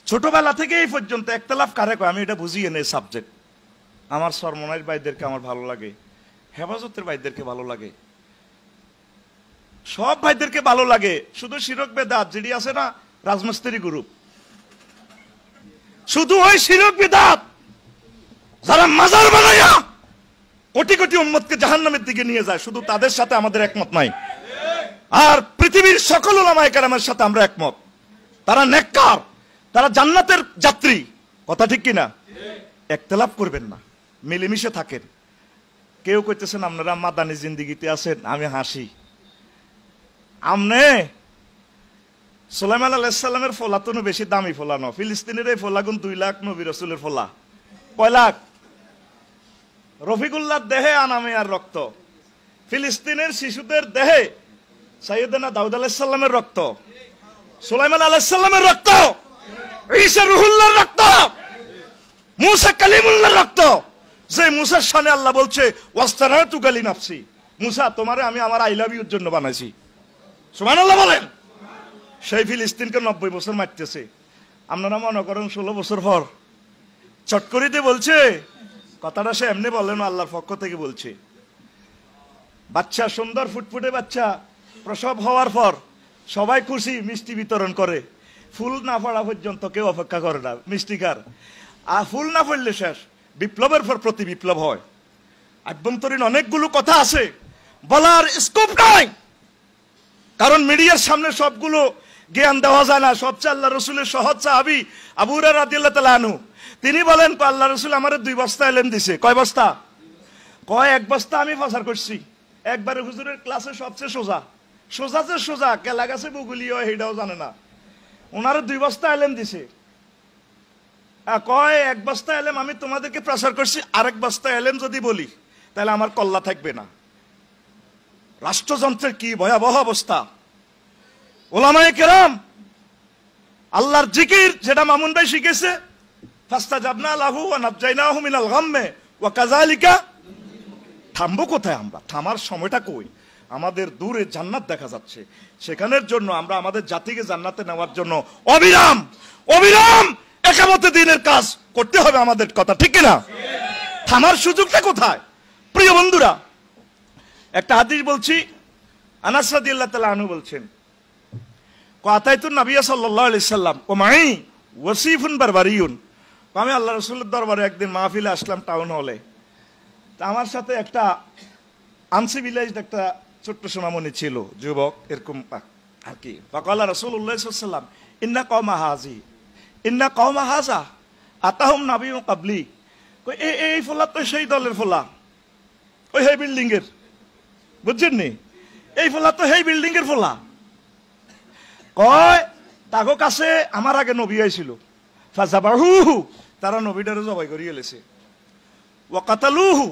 ছোটবেলা থেকে এই পর্যন্ত একতলাফ কারে কয় আমি এটা বুঝিয়ে নেই সাবজেক্ট। আমার সরমনাইর ভাইদেরকে আমার ভালো লাগে, হেফাজতের ভাইদেরকে ভালো লাগে, সব ভাইদেরকে ভালো লাগে। শুধু শিরক বেদাত যেটি আছে না রাজমিস্ত্রি গ্রুপ, শুধু ওই শিরক বেদাত যারা মাজার বানায়া কোটি কোটি উম্মতকে জাহান্নামের দিকে নিয়ে যায়, শুধু তাদের সাথে আমাদের একমত নাই। আর পৃথিবীর সকল উলামায়ে কেরামের সাথে আমরা একমত, তারা নেককার, তারা জান্নাতের যাত্রী। কথা ঠিক কিনা? একতলাফ করবেন না, মিলেমিশে থাকেন। কেউ কইতেছেন আপনারা মাদানী জিন্দিগিতে আছেন, আমি হাসি। আমনে সুলাইমান আলাইহিস সালামের ফলা তো বেশি দামি ফলা ন, ফিলিস্তিনের এই ফলা গুণ 2 লাখ নবী রাসূলের ফলা। কয় লাখ? রফিকুল্লাহর দেহে আনামে আর রক্ত, ফিলিস্তিনের শিশুদের দেহে সাইয়েদনা দাউদ আলাইহিস সালামের রক্ত, সুলাইমান আলাইহিস সালামের রক্ত, ঈসা রুহুল্লাহর রক্ত, মুসা কালিমুল্লাহর রক্ত। যে মুসার শানে আল্লাহ বলছে ওয়াস্তারাতু গালি নাফসি, মুসা তোমারে আমি আমার আই লাভ ইউর জন্য বানাইছি। সুবহানাল্লাহ বলেন। সেই ফিলিস্তিনকে 90 বছর মারতেছে। আপনারা মনে করেন 16 বছর পর চট করিতে বলছে কথাটা, সে এমনি বলেন, আল্লাহর পক্ষ থেকে বলছে। বাচ্চা, সুন্দর ফুটফুটে বাচ্চা প্রসব হওয়ার পর সবাই খুশি, মিষ্টি বিতরণ করে। ফুল না পড়া পর্যন্ত কেউ অপেক্ষা করে না মিষ্টি খার। আর ফুল না পড়লে শেষ, বিপ্লবের পর প্রতি বিপ্লব হয়। আভ্যন্তরীণ অনেকগুলো কথা আছে, বলার স্কোপ নাই, কারণ মিডিয়ার সামনে সবগুলো জ্ঞান দেওয়া যায় না। সবচেয়ে আল্লাহ রসুলের সহজ সাহাবী আবু হুরায়রা রাদিয়াল্লাহু তাআলা আনহু, তিনি বলেন আল্লাহ রসুল আমার 2 বস্তা এলেম দিছে। কয় বস্তা? কয় 1 বস্তা আমি প্রচার করছি একবারে হুজুরের ক্লাসে, সবচেয়ে সোজা সোজা যে সোজা, কেলা গাছে বুগুলি হয় সেটাও জানে না। ওনারা 2 বস্তা এলেম দিছে। কয় 1 বস্তা এলেম আমি তোমাদেরকে প্রচার করছি, আরেক বস্তা এলেম যদি বলি তাহলে আমার কল্লা থাকবে না। রাষ্ট্রযন্ত্রের কি ভয়াবহ অবস্থা! উলামায়ে কেরাম আল্লাহর জিকির যেটা মামুন ভাই শিখেছে, ফাস্তাজাবনা লাহু ওয়া নাজাইনাহু মিনাল গাম্মে ওয়া কাযালিকা। থামবো কোথায় আমরা? থামার সময়টা কই? আমাদের দূরে জান্নাত দেখা যাচ্ছে, সেখানের জন্য আমরা আমাদের জাতিকে জান্নাতে নেওয়ার জন্য অবিরাম অবিরাম একামতে দ্বীনের কাজ করতে হবে আমাদের। কথা ঠিক কিনা? থামার সুযোগটা কোথায়? প্রিয় বন্ধুরা, একটা হাদিস বলছি, আনাস রাদিয়াল্লাহু তাআলা আনহু বলছেন, কাতাইতুন নবী সাল্লাল্লাহু আলাইহি সাল্লাম ও মাই ওয়াসিফুন বারবারিয়ুন। আমি আল্লাহ রাসূলের দরবারে একদিন মাহফিলে আসলাম টাউন হলে। তা আমার সাথে একটা আনসিভিলাইজড একটা ছোট্ট সোনামণি ছিল, যুবক এরকম আর কি। ফাকালা রাসূলুল্লাহ সাল্লাল্লাহু আলাইহি সাল্লাম ইন্না কওমা হাজি ইন্না কওমা হাজা আতাহুম নাবিয়্যুন ক্বাবলি। কই এই ফলা তো সেই দলের ফলা, ওই সেই বিল্ডিং এর, বুঝছেন নি? এই ফলা তো সেই বিল্ডিং এর ফলা। কয় তাগো কাছে আমার আগে নবী আইছিল, ফাযাবাহুহু, তারা নবীটারে জবাই করিয়ে লেছে। ওয়া কাতালুহু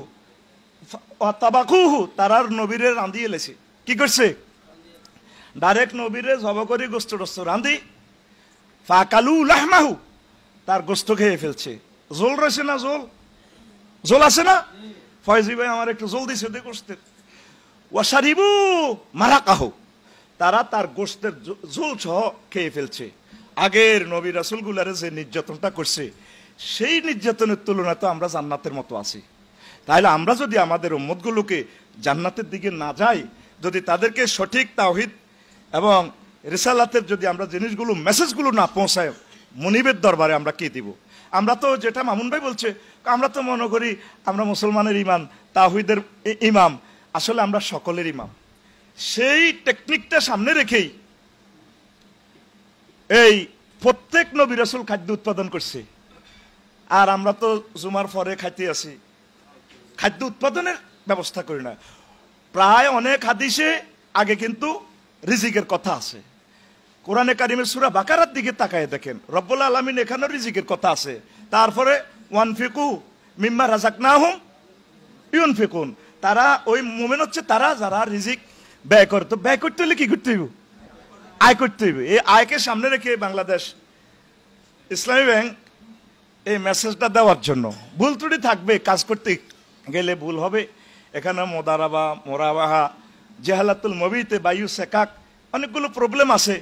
ওয়া তাবাকুহু, তারা নবীরে রাঁধিয়ে লেছে। কি করছে? ডাইরেক্ট নবীরে জবাই করে গোশত টস্ত রাঁধি, ফাকালু লাহমাহু, তার গোশত খেয়ে ফেলছে। জোল রয়েছে না? জোল আছে না? ফয়জি ভাই আমার একটু জোল দিছে দে গোশতের। ওয়া শারিবু মারাকাহু, তারা তার গোশতের ঝোল সহ খেয়ে ফেলছে। আগের নবী রাসূলগুলারে যে নির্যাতনটা করছে, সেই নির্যাতনের তুলনায় তো আমরা জান্নাতের মতো আছি। তাহলে আমরা যদি আমাদের উম্মতগুলোকে জান্নাতের দিকে না যাই, যদি তাদেরকে সঠিক তাওহীদ এবং রিসালাতের যদি আমরা জিনিসগুলো মেসেজগুলো না পৌঁছায়, মুনিবের দরবারে আমরা কি দিব? আমরা তো যেটা মামুন ভাই বলছে, আমরা তো মনে করি আমরা মুসলমানের ইমাম, তাওহীদের ইমাম। আসলে আমরা সকলের ইমাম। সেই টেকনিকটা সামনে রেখেই এই প্রত্যেক নবী রাসূল খাদ্য উৎপাদন করছে, আর আমরা তো জুমার পরে খাইতে আসি, খাদ্য উৎপাদনের ব্যবস্থা করি না। প্রায় অনেক হাদিসে আগে কিন্তু রিজিকের কথা আছে। কোরআনে কারিমের সূরা বাকারার দিকে তাকায় দেখেন, রব্বুল আলামিন এখানেও রিজিকের কথা আছে। তারপরে ওয়ানফিকু মিম্মা রাযাকনাহুম ইউনফিকুন, তারা ওই মুমিন হচ্ছে তারা যারা রিজিক ব্যয় করে। তো ব্যয় করতে হলে কি করতে হইব? আয় করতে হইব। এই আয়কে সামনে রেখে বাংলাদেশ ইসলামী ব্যাংক এই মেসেজটা দেওয়ার জন্য, ভুল ত্রুটি থাকবে, কাজ করতে গেলে ভুল হবে। এখানে মোদারাবা, মোরাবাহা, জেহালাতুল মবিতে, বায়ু সেকাক, অনেকগুলো প্রবলেম আছে।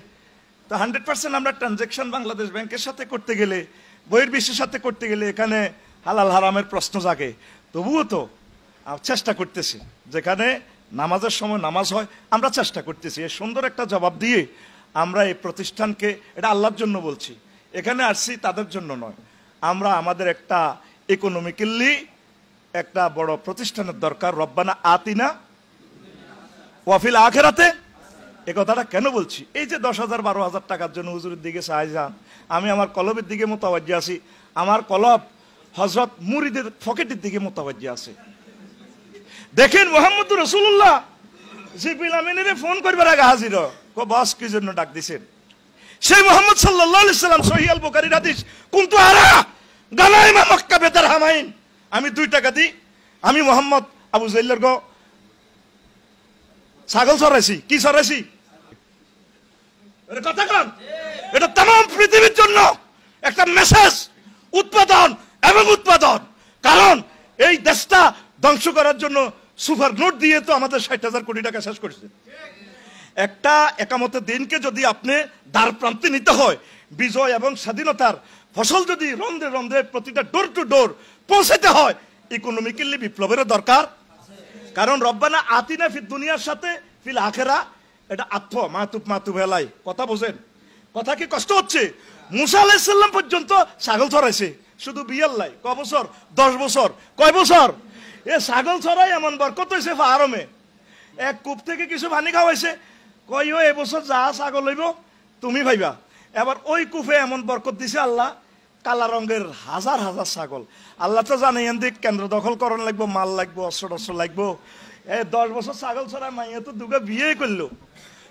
তো 100% আমরা ট্রানজাকশন বাংলাদেশ ব্যাংকের সাথে করতে গেলে, বহির্বিশ্বের সাথে করতে গেলে এখানে হালাল হারামের প্রশ্ন জাগে। তবুও তো চেষ্টা করতেছি, যেখানে নামাজের সময় নামাজ হয় আমরা চেষ্টা করতেছি। এই সুন্দর একটা জবাব দিয়ে আমরা এই প্রতিষ্ঠানকে, এটা আল্লাহর জন্য বলছি, এখানে আসছি তাদের জন্য নয়, আমরা আমাদের একটা ইকোনমিক্যালি একটা বড় প্রতিষ্ঠানের দরকার। রব্বানা আতিনা ওয়াফিল আখিরাতে, এই কথাটা কেন বলছি? এই যে 10,000 12,000 টাকার জন্য হুজুরের দিকে চাই যান, আমি আমার কলবের দিকে মোতাবাজ্জি আছি, আমার কলব হযরত মুরিদের পকেটের দিকে মোতাবাজ্জি আছে। দেখেন মুহাম্মদুর রাসূলুল্লাহ জিবরিল আমিনের ফোন করবার আগে হাজির, বস কি জন্য ডাক দিছেন? সেই মুহাম্মদ সাল্লাল্লাহু আলাইহি সাল্লাম, সহিহ আল বুখারীর হাদিস, কুনতু আরা গানাইমা মক্কা বিদিরহামাইন, আমি 2 টাকা দিই, আমি মুহাম্মদ আবু জাহলের গো ছাগল চড়াইছি। কি চড়াইছি? কথা কন, এটা तमाम পৃথিবীর জন্য একটা মেসেজ, উৎপাদন এবং উৎপাদন। কারণ এই দেশটা ধ্বংস করার জন্য সুপার নোট দিয়ে তো আমাদের 60,000 কোটি টাকা শেষ করেছে। একটা একামতের দিনকে যদি আপনি দ্বার প্রান্তে নিতে হয়, বিজয় এবং স্বাধীনতার ফসল যদি রন্ধে রন্ধে প্রতিটা ডোর টু ডোর পৌঁছাতে হয়, ইকোনমিক্যালি বিপ্লবের দরকার। কারণ রব্বানা আতিনা ফিদ দুনিয়ার সাথে ফিল আখিরা, এটা আত্ম মাতুব হেলাই। কথা বোঝেন? কথা কি কষ্ট হচ্ছে? মুসা আলাইহিস সালাম পর্যন্ত ছাগল চড়াইছে, শুধু বিয়াল্লাই ক বছর? 10 বছর। কয় বছর? এ ছাগল চড়াই এমন বরকত হয়েছে ফাহারমে, এক কূপ থেকে কিছু পানি খাওয়াইছে, কই ও এবছর যা ছাগল হইব তুমি ভাইবা। এবার ওই কূপে এমন বরকত দিছে আল্লাহ, কালা রঙের হাজার হাজার ছাগল। আল্লাহ তো জানে এদিক কেন্দ্র দখল করণ লাগবো, মাল লাগবো, অস্ত্র লাগবো। 10 বছর ছাগল ছড়া মাইয়া তো দুগা বিয়ে করলো,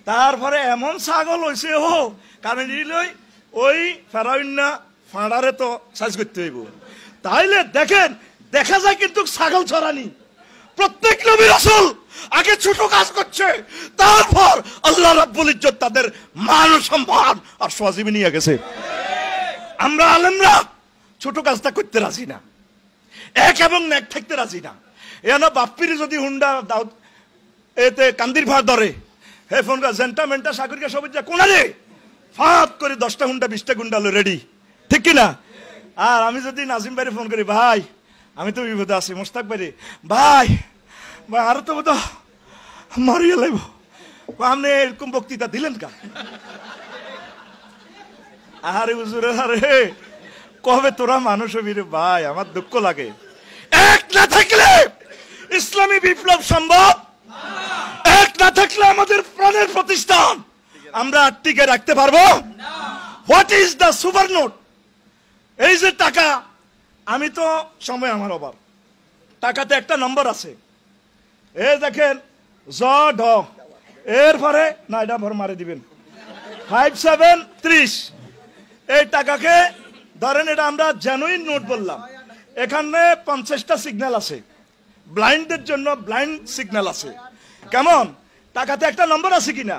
তারপরে এমন ছাগল হয়েছে ও কারণ ওই ফেরাউন্না ফাঁড়ারে তো সাইজ করতে হইব। তাইলে দেখেন, দেখা যায় কিন্তু ছাগল ছড়ানি প্রত্যেক নবী রাসূল আগে ছোট কাজ করছে, তারপর আল্লাহ রাব্বুল ইজ্জত তাদের মান সম্মান আর সওয়াজিবে নিয়ে গেছে। আমরা আলেমরা ছোট কাজটা করতে রাজি না, এক এবং এক থাকতে রাজি না। এনা বাপ্পিরে যদি হুন্ডা দাও এতে কান্দির ভাড় ধরে, হে ফোন কর জেন্টা মেন্টা সাগরিকা সবুজ যা কোনারে ফাঁত করে 10টা হুন্ডা 20টা গুন্ডা হলো রেডি, ঠিক কিনা? আর আমি যদি নাজিম ভাইরে ফোন করি, ভাই আমি তো বিপদে আছি, মোস্তাক ভাইরে, ভাই ভাই আরো তো বোধ মারিয়ে লাগব, আপনি এরকম বক্তৃতা দিলেন কা? আরে হুজুর, আরে কবে তোরা মানুষ হবি রে ভাই, আমার দুঃখ লাগে। এক না থাকলে ইসলামী বিপ্লব সম্ভব, এক না থাকলে আমাদের প্রাণের প্রতিষ্ঠান আমরা টিকে রাখতে পারবো। What is the super note? এই যে টাকা, আমি তো সময় আমার অভাব, টাকাতে একটা নম্বর আছে, এ দেখেন জ ঢ, এরপরে না এটা ভর মারে দিবেন 5730। এই টাকাকে ধরেন, এটা আমরা জেনুইন নোট বললাম, এখানে 50টা সিগন্যাল আছে, ব্লাইন্ডদের জন্য ব্লাইন্ড সিগন্যাল আছে। কেমন? টাকাতে একটা নম্বর আছে কিনা,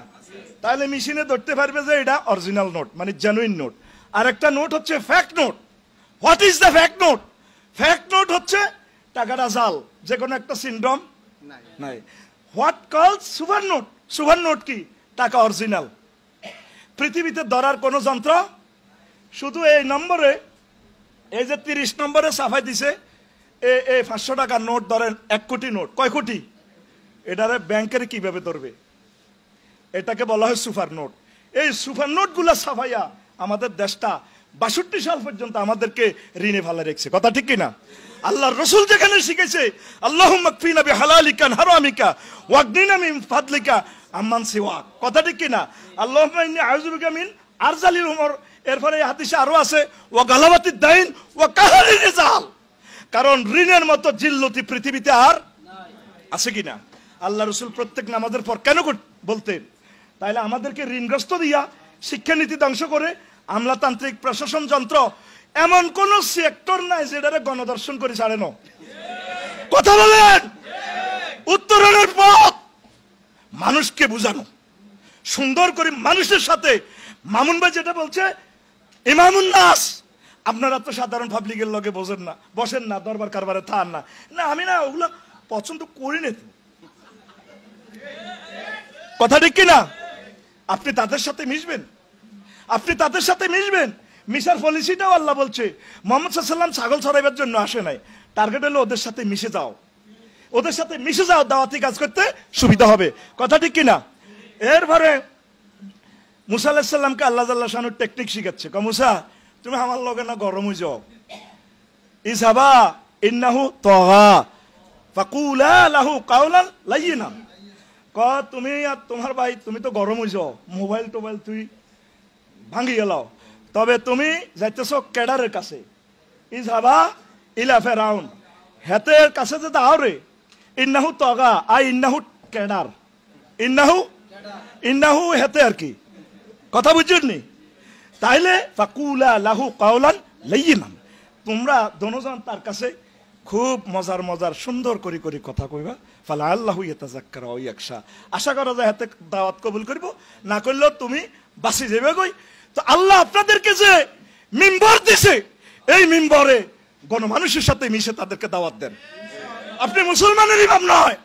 তাহলে মেশিনে ধরতে পারবে যে এটা অরিজিনাল নোট, মানে জেনুইন নোট। আর একটা নোট হচ্ছে fact note. What is the fact note? Fact note হচ্ছে টাকাটা জাল, যে কোনো একটা সিনড্রোম নাই। What call super note? Super note কি? টাকা অরিজিনাল, পৃথিবীতে ধরার কোন যন্ত্র, শুধু এই নম্বরে, এই যে 30 নম্বরে সাফাই দিছে, এই 500 টাকার নোট ধরেন 1 কোটি নোট, কয় কোটি? এটারে ব্যাংকের কিভাবে ধরবে? এটাকে বলা হয় সুপার নোট। এই সুপার নোট গুলা সাফাইয়া আমাদের দেশটা 62 সাল পর্যন্ত আমাদেরকে ঋণে ভালো রেখেছে। কথা ঠিক কিনা? আল্লাহর রাসূল যেখানে শিখেছে আল্লাহুম্মা কফিনা বিহালালিকা হারামিকা ওয়াগনিনা মিন ফাদলিকা আম্মান সিওয়াক, কথা ঠিক কিনা? আল্লাহুম্মা ইন্নী আউযু বিকা মিন আরজালিল উমর। এরপরে এই হাদিসে আরো আছে ওয়া গালাবাতিদ দাইন ওয়া কাহরির রিজাল, কারণ ঋণের মতো জিল্লতি পৃথিবীতে আর আছে কিনা? আল্লাহ রাসূল প্রত্যেক নামাজের পর কেন বলতেন? তাইলে আমাদেরকে ঋণগ্রস্ত দিয়া শিক্ষানীতি ধ্বংস করে আমলাতান্ত্রিক প্রশাসন যন্ত্র এমন কোন সেক্টর নাই যেটারে গণদর্শন করে ছাড়ে না। কথা বলেন? উত্তরণের পথ মানুষকে বুঝানো, সুন্দর করে মানুষের সাথে। মামুন ভাই যেটা বলছে ইমামুন নাস, আপনারা তো সাধারণ পাবলিকের লগে বসেন না, দরবার কারবারে থান না। না আমি না ওগুলো পছন্দ করি না। কথা ঠিক কিনা? আপনি তাদের সাথে মিশবেন, আপনি তাদের সাথে মিশবেন। মিশার পলিসিটাও আল্লাহ বলছে। মুহাম্মদ সাল্লাল্লাহু আলাইহি ওয়াসাল্লাম ছাগল চড়াইবার জন্য আসে নাই, টার্গেট হলো ওদের সাথে মিশে যাও, ওদের সাথে মিশে যাও, দাওয়াতি কাজ করতে সুবিধা হবে। কথা ঠিক কিনা? এরপরে মুসা আলাইহিস সালামকে আল্লাহ জাল্লা শানুর টেকনিক শিখাচ্ছে। মুসা, তুমি আমার লগে না গরম হয়ে যাও, ইযহাবা ইন্নাহু তাগা ফাকুলা লাহু কাওলান লাইয়িনা। তুমি আর তোমার ভাই তুমি তো গরম হয়ে যাও, মোবাইল টোবাইল তুই ভাঙি গেলাও, তবে তুমি যাইতেছ ক্যাডারের কাছে, ইযহাবা ইলা ফিরাউন, হেতের কাছে যে দাও রে, ইন্নাহু তাগা আই ইন্নাহু ক্যাডার, ইন্নাহু হেতে আর কি, কথা বুঝছেননি? তাইলে ফাকুলা লাহু কাওলান লাইয়িনা, তোমরা দোনোজন তার কাছে খুব মজার মজার সুন্দর করে করে কথা কইবা, ফালা আল্লাহু ইয়াতাযাক্কারু ওয়া ইয়াখশা, আশা করা যায় হাতে দাওয়াত কবুল করব, না করলেও তুমি বাঁচি যাবে কই। তো আল্লাহ আপনাদেরকে যে মিম্বর দিছে, এই মিম্বরে গণমানুষের সাথে মিশে তাদেরকে দাওয়াত দেন। আপনি মুসলমানের ইমাম নয়,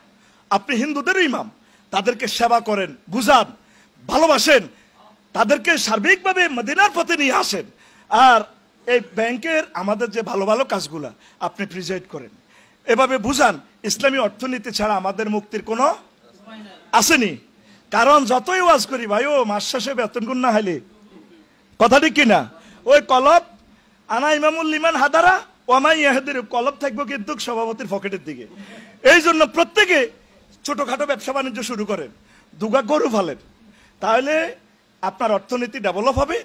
আপনি হিন্দুদের ইমাম, তাদেরকে সেবা করেন, বুঝান, ভালোবাসেন, তাদেরকে সার্বিকভাবে মদিনার পথে নিয়ে আসেন। আর এই ব্যাংকের আমাদের যে ভালো ভালো কাজগুলা আপনি প্রিজাইড করেন, এভাবে বুঝান। ইসলামী অর্থনীতি ছাড়া আমাদের মুক্তির কোনো আসেনি। কারণ যতই ওয়াজ করি ভাই, ও মাস শেষে বেতন গুণ না হাইলে, কথা ঠিক কিনা? ওই কলব আনা ইমামুল লিমান হাদারা ওয়ামাই ইয়াহদির কলব থাকবো কিন্তু সভাপতির পকেটের দিকে। এই জন্য প্রত্যেকে ছোটখাটো ব্যবসা বাণিজ্য শুরু করেন, দুগা গরু ফালেন, তাহলে আপনার অর্থনীতি ডেভেলপ হবে।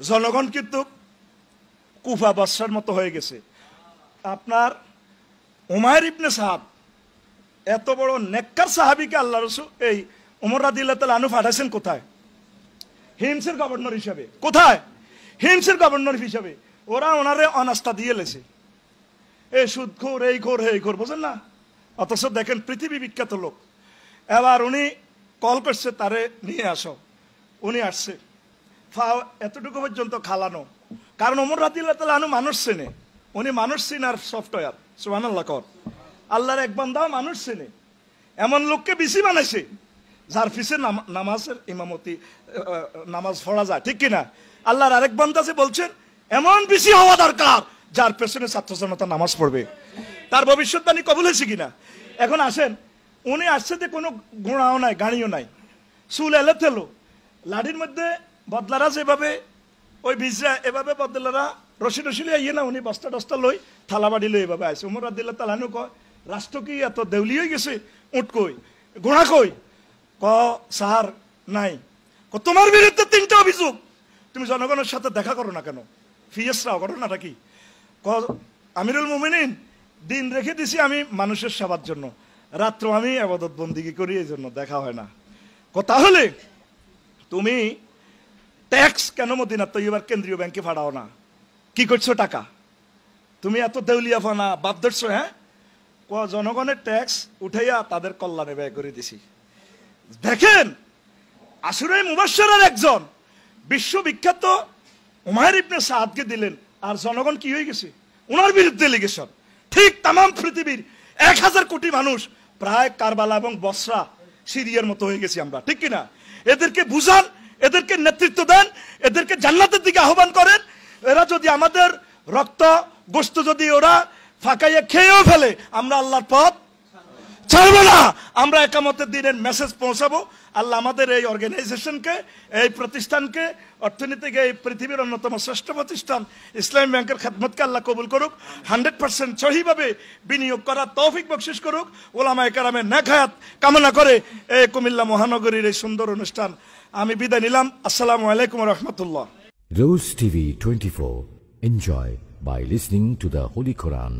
জনগণ কিন্তু কুফা বর্ষার মতো হয়ে গেছে। আপনার উমাইর ইবনে সাহাব, এত বড় নেককার সাহাবীকে আল্লাহ রাসূল এই ওমর রাদিয়াল্লাহু তাআলা আনহু পাঠাইছেন কোথায়? হিমসের গভর্নর হিসাবে। কোথায়? হিমসের গভর্নর হিসাবে। ওরা ওনারে অনাস্থা দিয়ে লেছে, এই সুদখোর, এই খোর, এই খোর, বোঝেন না? অথচ দেখেন পৃথিবী বিখ্যাত লোক। এবার উনি কল করছে, তারে নিয়ে আসো। উনি আসছে, এতটুকু পর্যন্ত খালানো। কারণ ওমর রাদিয়াল্লাহু তাআলা আনহু মানুষ চেনে, উনি মানুষ চিনার সফটওয়্যার। সুবহানাল্লাহ কর, আল্লাহর এক বান্দা মানুষ চেনে, এমন লোককে বেশি বানাইছে যার পিছে নামাজের ইমামতি, নামাজ পড়া যায়, ঠিক কিনা? আল্লাহর আরেক বান্দা যে বলছেন এমন বেশি হওয়া দরকার যার পেছনে ছাত্র জনতা নামাজ পড়বে। তার ভবিষ্যৎবাণী কবুল হয়েছে কিনা? এখন আসেন, উনি আসছে যে কোনো ঘোড়াও নাই, গাড়িও নাই, চুল এলে থেলো, লাঠির মধ্যে বদলারা যেভাবে ওই বিজরা এভাবে বদলারা রশি রশি ইয়ে না, উনি বস্তা টস্তা লই থালা বাড়ি লই এভাবে আসে। ওমর রাদিয়াল্লাহু তাআলা আনহু কয়, রাষ্ট্র কি এত দেউলি হয়ে গেছে? উঠ কই, ঘোড়া কই? ক সাহার নাই। তোমার বিরুদ্ধে 3টা অভিযোগ, তুমি জনগণের সাথে দেখা করো না কেন? ফিয়েসরাও ঘটনাটা কি? ক আমিরুল মুমিনিন, দিন রেখে দিছি আমি মানুষের সেবার জন্য, রাত্র আমি ইবাদত বন্দিগি করি, এই জন্য দেখা হয় না। তাহলে তুমি ট্যাক্স কেন মদিনা তৈয়বার কেন্দ্রীয় ব্যাংকে ফাড়াও না? কি করছো টাকা? তুমি এত দেউলিয়াফানা বাপ ধরছো? হ্যাঁ, জনগণের ট্যাক্স উঠাইয়া তাদের কল্যাণে ব্যয় করে দিছি। দেখেন, আশুরা মুবাশশারার একজন বিশ্ববিখ্যাত উমাইর ইবনে সাদকে দিলেন, আর জনগণ কি হয়ে গেছে? ওনার বিরুদ্ধে লিগেশন। ঠিক তাম পৃথিবীর 1000 কোটি মানুষ প্রায় কারবালা এবং বসরা, সিরিয়ার মতো হয়ে গেছি আমরা, ঠিক কিনা? এদেরকে বুঝান, এদেরকে নেতৃত্ব দেন, এদেরকে জান্নাতের দিকে আহ্বান করেন। এরা যদি আমাদের রক্ত গোশত যদি ওরা ফাঁকাইয়া খেয়েও ফেলে, আমরা আল্লাহর পথ ছাড়বো না। আমরা একামতের দিনের মেসেজ পৌঁছাবো। আল্লাহ আমাদের এই অর্গানাইজেশনকে, এই প্রতিষ্ঠানকে, অর্থনীতিকে, এই পৃথিবীর অন্যতম শ্রেষ্ঠ প্রতিষ্ঠান ইসলামী ব্যাংকের খেদমতকে আল্লাহ কবুল করুক। 100% সহিভাবে বিনিয়োগ করার তৌফিক বকশিশ করুক। ওলামায়ে কেরামের নেক হায়াত কামনা করে এই কুমিল্লা মহানগরীর এই সুন্দর অনুষ্ঠান আমি বিদায় নিলাম। আসসালামু আলাইকুম ওয়া রাহমাতুল্লাহ। Rose TV 24. Enjoy by listening to the Holy Quran.